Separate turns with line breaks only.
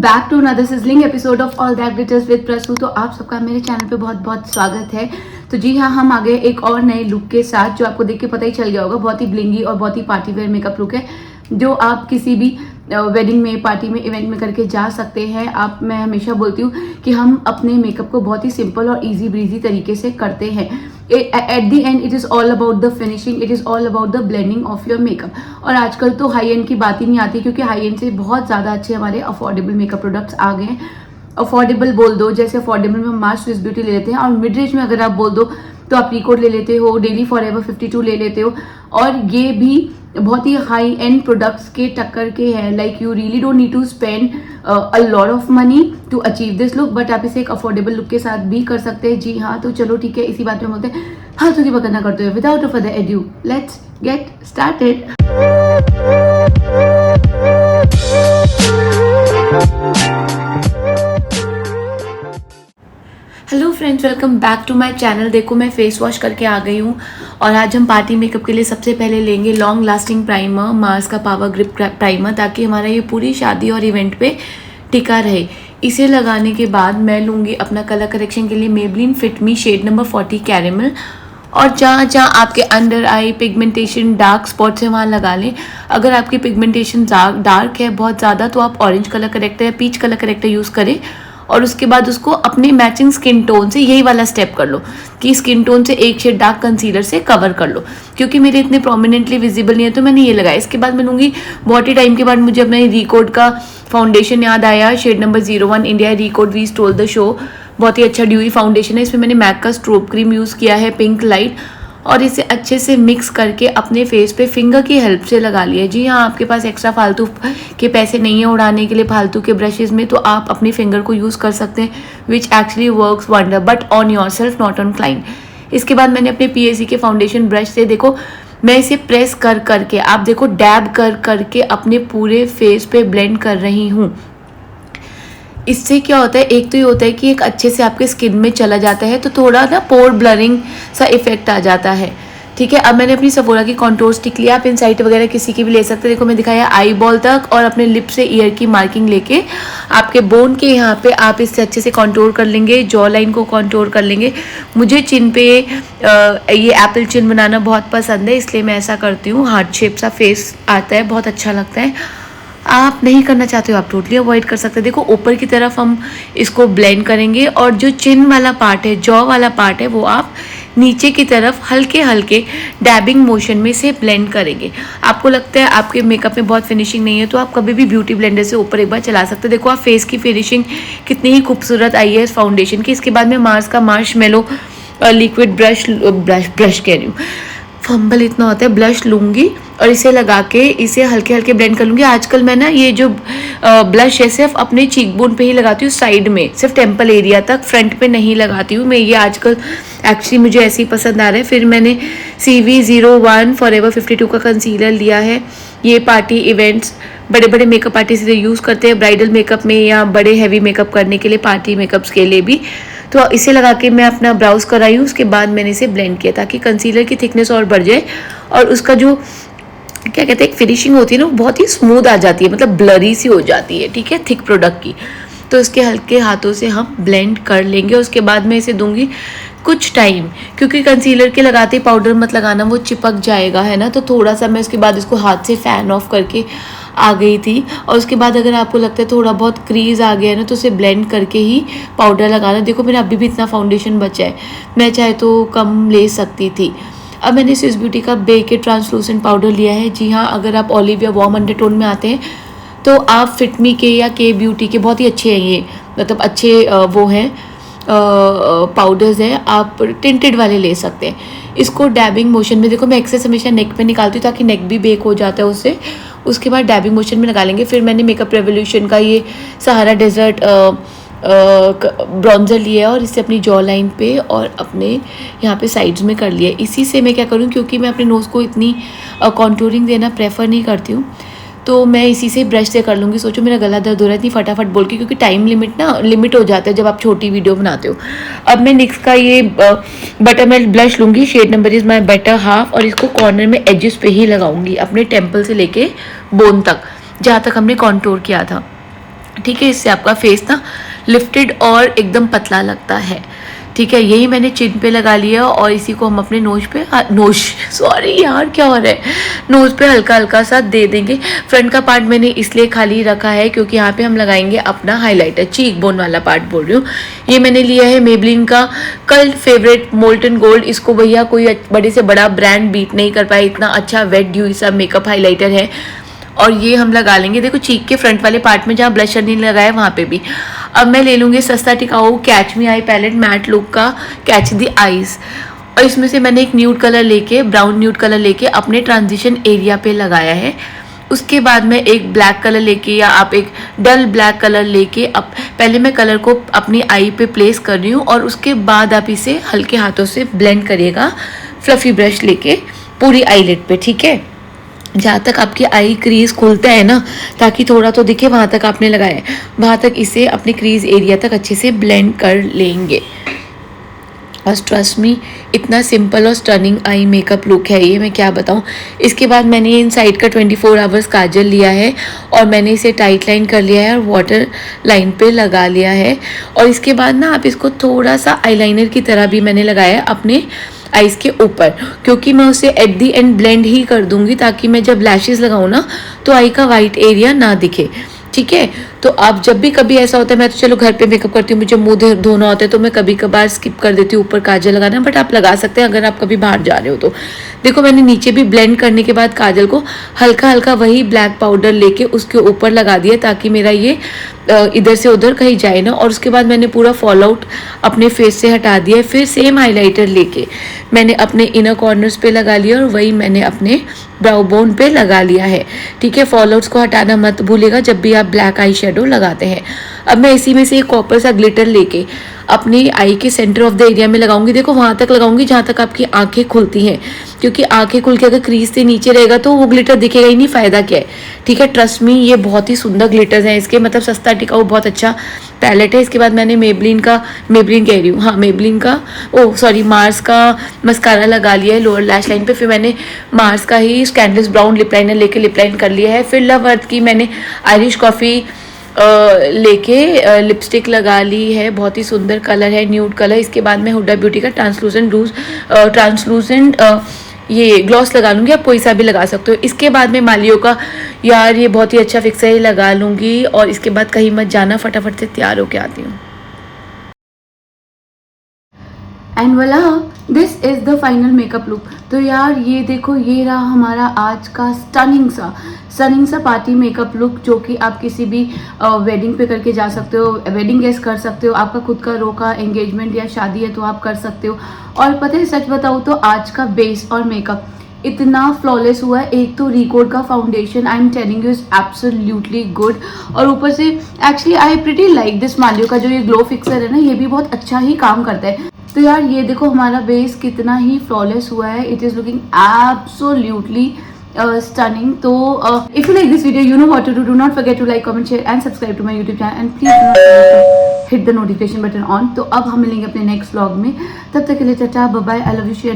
Back to another sizzling episode of all that glitters with Prasu. तो आप सबका मेरे चैनल पे बहुत बहुत स्वागत है। तो जी हाँ, हम आ गए एक और नए लुक के साथ जो आपको देख के पता ही चल गया होगा। बहुत ही ब्लिंगी और बहुत ही पार्टी वेयर मेकअप लुक है जो आप किसी भी वेडिंग में, पार्टी में, इवेंट में करके जा सकते हैं। मैं हमेशा बोलती हूँ कि हम अपने मेकअप को बहुत ही सिंपल और इजी ब्रीजी तरीके से करते हैं। At the end it is all about the finishing, it is all about the blending of your makeup. और आजकल तो हाई एंड की बात ही नहीं आती क्योंकि हाई एंड से बहुत ज़्यादा अच्छे हमारे अफोर्डेबल मेकअप प्रोडक्ट्स आ गए हैं। अफोर्डेबल बोल दो, जैसे अफोर्डेबल में मार्स स्विस ब्यूटी ले लेते हैं, और मिड रेंज में अगर आप बोल दो तो आप रिकॉर्ड ले लेते हो, डेली फॉरएवर 52 ले लेते हो, और ये भी बहुत ही हाई एंड प्रोडक्ट्स के टक्कर के हैं। Like you really don't need to spend a lot of money to achieve this look, but आप इसे एक अफोर्डेबल लुक के साथ भी कर सकते हैं। जी हाँ, तो चलो ठीक है, इसी बात में बोलते हैं फालतू की बकना करते हुए without further adieu let's get started. Hello friends, welcome back to my channel. देखो, मैं फेस वॉश करके आ गई हूँ और आज हम पार्टी मेकअप के लिए सबसे पहले लेंगे लॉन्ग लास्टिंग प्राइमर, मार्स का पावर ग्रिप प्राइमर, ताकि हमारा ये पूरी शादी और इवेंट पे टिका रहे। इसे लगाने के बाद मैं लूँगी अपना कलर करेक्शन के लिए मेबलिन फिट मी शेड नंबर 40 कैरेमल, और जहाँ जहाँ आपके under eye pigmentation dark spots है वहाँ लगा लें। अगर आपकी पिगमेंटेशन डार्क है बहुत ज़्यादा तो आप ऑरेंज कलर करेक्टर या पीच कलर करेक्टर यूज़ करें, और उसके बाद उसको अपने मैचिंग स्किन टोन से यही वाला स्टेप कर लो कि स्किन टोन से एक शेड डार्क कंसीलर से कवर कर लो। क्योंकि मेरे इतने प्रोमिनेंटली विजिबल नहीं है तो मैंने ये लगाया। इसके बाद मैं लूँगी, बहुत ही टाइम के बाद मुझे अपना रिकॉर्ड का फाउंडेशन याद आया, shade number 01 India record we stole the show. बहुत ही अच्छा ड्यूई फाउंडेशन है। इसमें मैंने मैक का स्ट्रोब क्रीम यूज़ किया है, पिंक लाइट, और इसे अच्छे से मिक्स करके अपने फेस पे फिंगर की हेल्प से लगा लिया। जी हाँ, आपके पास एक्स्ट्रा फालतू के पैसे नहीं है उड़ाने के लिए फालतू के ब्रशेज़ में, तो आप अपने फिंगर को यूज़ कर सकते हैं, which actually works wonder, but on your self not on client. इसके बाद मैंने अपने PAC के फाउंडेशन ब्रश से, देखो मैं इसे प्रेस कर करके, आप देखो डैब कर करके अपने पूरे फेस पे ब्लेंड कर रही हूँ। इससे क्या होता है, एक तो ये होता है कि एक अच्छे से आपके स्किन में चला जाता है, तो थोड़ा ना पोर ब्लरिंग सा इफेक्ट आ जाता है। ठीक है, अब मैंने अपनी सफोरा की कॉन्टोर स्टिक लिया, आप इनसाइट वगैरह किसी की भी ले सकते हैं। देखो मैं दिखाया आई बॉल तक, और अपने लिप से ईयर की मार्किंग लेके आपके बोन के यहाँ पे आप इससे अच्छे से कॉन्टोर कर लेंगे, जॉ लाइन को कॉन्टोर कर लेंगे। मुझे चिन पे ये एप्पल चिन बनाना बहुत पसंद है, इसलिए मैं ऐसा करती हूँ। हार्ट शेप सा फेस आता है, बहुत अच्छा लगता है। आप नहीं करना चाहते हो आप टोटली अवॉइड कर सकते हैं। देखो ऊपर की तरफ हम इसको ब्लेंड करेंगे, और जो चिन वाला पार्ट है, जॉ वाला पार्ट है, वो आप नीचे की तरफ हल्के हल्के डैबिंग मोशन में से ब्लेंड करेंगे। आपको लगता है आपके मेकअप में बहुत फिनिशिंग नहीं है तो आप कभी भी ब्यूटी ब्लेंडर से ऊपर एक बार चला सकते हैं। देखो आप फेस की फिनिशिंग कितनी ही खूबसूरत आई है इस फाउंडेशन की। इसके बाद मैं मार्स का मार्शमेलो लिक्विड ब्रश कह रही हूँ, फंबल इतना होता है, ब्लश लूँगी और इसे लगा के इसे हल्के हल्के ब्लेंड कर लूँगी। आजकल मैं ना ये जो ब्लश है सिर्फ अपने चीक बोन पे ही लगाती हूँ, साइड में सिर्फ टेम्पल एरिया तक, फ्रंट पे नहीं लगाती हूँ मैं। ये आजकल एक्चुअली मुझे ऐसे ही पसंद आ रहा है। फिर मैंने CV01 फॉरएवर 52 का कंसीलर लिया है। ये पार्टी इवेंट्स, बड़े बड़े मेकअप आर्टिस्ट इसे यूज़ करते हैं ब्राइडल मेकअप में या बड़े हैवी मेकअप करने के लिए, पार्टी मेकअप्स के लिए भी। तो इसे लगा के मैं अपना ब्राउज कराई हूँ। उसके बाद मैंने इसे ब्लेंड किया ताकि कंसीलर की थिकनेस और बढ़ जाए, और उसका जो क्या कहते हैं फिनिशिंग होती है ना, वो बहुत ही स्मूथ आ जाती है, मतलब ब्लरी सी हो जाती है। ठीक है, थिक प्रोडक्ट की। तो इसके हल्के हाथों से हम ब्लेंड कर लेंगे। उसके बाद मैं इसे दूंगी कुछ टाइम, क्योंकि कंसीलर के लगाते पाउडर मत लगाना, वो चिपक जाएगा, है ना। तो थोड़ा सा मैं उसके बाद इसको हाथ से फैन ऑफ करके आ गई थी। और उसके बाद अगर आपको लगता है थोड़ा बहुत क्रीज आ गया है ना, तो उसे ब्लेंड करके ही पाउडर लगाना। देखो मेरा अभी भी इतना फाउंडेशन बचा है, मैं चाहे तो कम ले सकती थी। अब मैंने स्विस ब्यूटी का बे के ट्रांसलूसेंट पाउडर लिया है। जी हाँ, अगर आप ऑलिव या वार्म अंडरटोन में आते हैं तो आप फिटमी के या के ब्यूटी के, बहुत ही अच्छे हैं ये, मतलब अच्छे वो हैं पाउडर्स हैं, आप टिंटेड वाले ले सकते हैं। इसको डैबिंग मोशन में, देखो मैं एक्सेस हमेशा नेक पे निकालती हूँ ताकि नेक भी बेक हो जाता है उससे। उसके बाद डैबिंग मोशन में लगा लेंगे। फिर मैंने मेकअप रेवोल्यूशन का ये सहारा डेजर्ट ब्रॉन्जर लिया है, और इसे अपनी जॉ लाइन पे और अपने यहाँ पे साइड्स में कर लिया। इसी से मैं क्या करूँ, क्योंकि मैं अपने नोज़ को इतनी कॉन्टूरिंग देना प्रेफर नहीं करती हूँ, तो मैं इसी से ब्रश से कर लूँगी। सोचो मेरा गला दर्द हो रहा है इतनी फटाफट बोल के, क्योंकि टाइम लिमिट हो जाता है जब आप छोटी वीडियो बनाते हो। अब मैं निक्स का ये बटर मेल्ट ब्लश लूँगी, shade number is my better half, और इसको कॉर्नर में एजेस पे ही लगाऊंगी, अपने टेम्पल से लेके बोन तक, जहाँ तक हमने कॉन्टोर किया था। ठीक है। इससे आपका फेस ना लिफ्टेड और एकदम पतला लगता है। ठीक है, यही मैंने चिन पे लगा लिया और इसी को हम अपने नोज पे सॉरी यार क्या हो रहा है, नोज पे हल्का हल्का सा दे देंगे। फ्रंट का पार्ट मैंने इसलिए खाली रखा है क्योंकि यहाँ पे हम लगाएंगे अपना हाइलाइटर, चीक बोन वाला पार्ट बोल रही हूँ। ये मैंने लिया है मेबलिन का कल्ट फेवरेट मोल्टन गोल्ड। इसको भैया कोई बड़े से बड़ा ब्रांड बीट नहीं कर पाया, इतना अच्छा वेट ड्यू सा मेकअप हाईलाइटर है। और ये हम लगा लेंगे, देखो चीक के फ्रंट वाले पार्ट में जहाँ ब्लशर नहीं लगाया वहाँ पे भी। अब मैं ले लूँगी सस्ता टिकाऊ catch me eye palette matte look का कैच द आईज, और इसमें से मैंने एक न्यूड कलर लेके, ब्राउन न्यूड कलर लेके अपने ट्रांजिशन एरिया पे लगाया है। उसके बाद मैं एक ब्लैक कलर लेके या आप एक डल ब्लैक कलर लेके अब पहले मैं कलर को अपनी आई पे प्लेस कर रही हूँ और उसके बाद आप इसे हल्के हाथों से ब्लेंड करिएगा फ्लफी ब्रश लेके पूरी आईलिड पे। ठीक है, जहाँ तक आपकी आई क्रीज खुलता है ना, ताकि थोड़ा तो दिखे, वहाँ तक आपने लगाया है, वहाँ तक इसे अपने क्रीज एरिया तक अच्छे से ब्लेंड कर लेंगे। और ट्रस्ट मी, इतना सिंपल और स्टनिंग आई मेकअप लुक है ये, मैं क्या बताऊँ। इसके बाद मैंने इन साइड का 24 आवर्स काजल लिया है और मैंने इसे टाइट लाइन कर लिया है और वाटर लाइन पे लगा लिया है। और इसके बाद ना आप इसको थोड़ा सा आईलाइनर की तरह भी मैंने लगाया है अपने आईज के ऊपर, क्योंकि मैं उसे एट दी एंड ब्लेंड ही कर दूंगी ताकि मैं जब लैशेस लगाऊँ ना तो आई का वाइट एरिया ना दिखे। ठीक है, तो आप जब भी कभी ऐसा होता है, मैं तो चलो घर पे मेकअप करती हूँ, मुझे मुंह धोना होता है तो मैं कभी कभार स्किप कर देती हूँ ऊपर काजल लगाना, बट आप लगा सकते हैं अगर आप कभी बाहर जा रहे हो तो। देखो मैंने नीचे भी ब्लेंड करने के बाद काजल को हल्का हल्का वही ब्लैक पाउडर लेके उसके ऊपर लगा दिया ताकि मेरा ये इधर से उधर कहीं जाए ना। और उसके बाद मैंने पूरा फॉल आउट अपने फेस से हटा दिया। फिर सेम हाइलाइटर लेके मैंने अपने इनर कॉर्नर्स पे लगा लिया और वही मैंने अपने ब्राउ बोन पे लगा लिया है। ठीक है, फॉल आउट्स को हटाना मत भूलिएगा जब भी आप ब्लैक आई शेडो लगाते हैं। अब मैं इसी में से एक कॉपर सा ग्लिटर लेके अपनी आई के सेंटर ऑफ द एरिया में लगाऊंगी। देखो वहाँ तक लगाऊंगी जहाँ तक आपकी आंखें खुलती हैं, क्योंकि आंखें खुल के अगर क्रीज से नीचे रहेगा तो वो ग्लिटर दिखेगा ही नहीं, फ़ायदा क्या है। ठीक है, ट्रस्ट मी ये बहुत ही सुंदर ग्लिटर्स हैं इसके, मतलब सस्ता टिकाऊ बहुत अच्छा पैलेट है। इसके बाद मैंने मेबलिन कह रही हूँ, हाँ मेबलिन का मार्स का मस्कारा लगा लिया है लोअर लैश लाइन पे। फिर मैंने मार्स का ही स्कैंडलेस ब्राउन लिप लाइनर लेके लिप लाइन कर लिया है। फिर लव अर्थ की मैंने आयरिश कॉफ़ी लेके लिपस्टिक लगा ली है, बहुत ही सुंदर कलर है, न्यूड कलर। इसके बाद मैं हुडा ब्यूटी का ट्रांसलूसेंट ये ग्लॉस लगा लूँगी, आप कोई सा भी लगा सकते हो। इसके बाद मैं मालियो का यार ये बहुत ही अच्छा फिक्सर है लगा लूँगी और इसके बाद कहीं मत जाना, फटाफट से तैयार होके आती हूँ। एंड वाला this is the final makeup look. तो यार ये देखो, ये रहा हमारा आज का स्टनिंग सा पार्टी मेकअप लुक, जो कि आप किसी भी वेडिंग पे करके जा सकते हो, वेडिंग गेस्ट कर सकते हो, आपका खुद का रोका एंगेजमेंट या शादी है तो आप कर सकते हो। और पता है सच बताऊँ तो आज का बेस और मेकअप इतना फ्लॉलेस हुआ है। एक तो रिकोड का foundation I am telling you is absolutely good, और ऊपर से actually I pretty like this मालियो का जो ये ग्लो फिक्सर है ना, ये भी बहुत अच्छा ही काम करता है। तो यार ये देखो हमारा बेस कितना ही फ्लॉलेस हुआ है, it is looking absolutely stunning. So if you like this video, you know what to do. Do not forget to like, comment, share and subscribe to my YouTube channel, and please do not forget to hit the notification button on. तो अब हम मिलेंगे अपने next vlog में, तब तक के लिए tata bye bye, I love you, share,